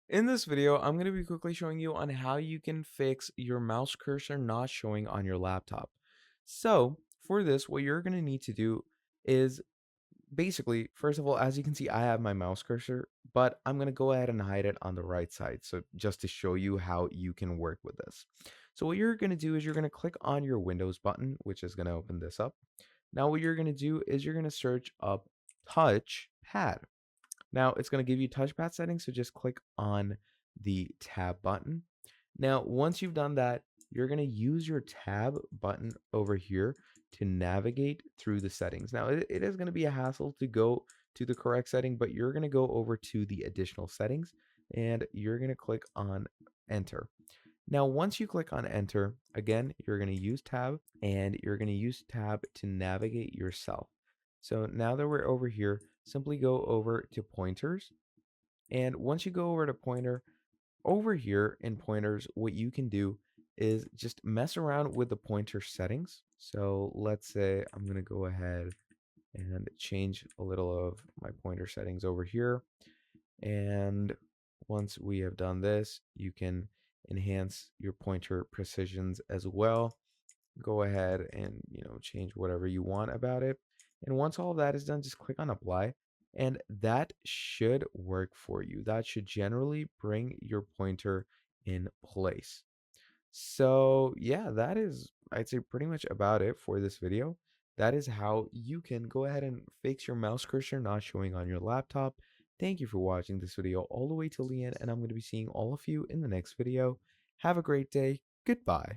In this video, I'm going to be quickly showing you on how you can fix your mouse cursor not showing on your laptop. So for this, what you're going to need to do is basically, first of all, as you can see, I have my mouse cursor, but I'm going to go ahead and hide it on the right side. So just to show you how you can work with this. So what you're going to do is you're going to click on your Windows button, which is going to open this up. Now what you're going to do is you're going to search up touchpad. Now it's going to give you touchpad settings, so just click on the tab button. Now, once you've done that, you're going to use your tab button over here to navigate through the settings. Now, it is going to be a hassle to go to the correct setting, but you're going to go over to the additional settings and you're going to click on enter. Now, once you click on enter, again, you're going to use tab and you're going to use tab to navigate yourself. So now that we're over here, simply go over to pointers. And once you go over to pointer, over here in pointers, what you can do is just mess around with the pointer settings. So let's say I'm going to go ahead and change a little of my pointer settings over here. And once we have done this, you can enhance your pointer precisions as well. Go ahead and, change whatever you want about it. And once all of that is done, just click on apply. And that should work for you. That should generally bring your pointer in place. So yeah, that is, I'd say, pretty much about it for this video. That is how you can go ahead and fix your mouse cursor not showing on your laptop. Thank you for watching this video all the way till the end, and I'm going to be seeing all of you in the next video. Have a great day. Goodbye.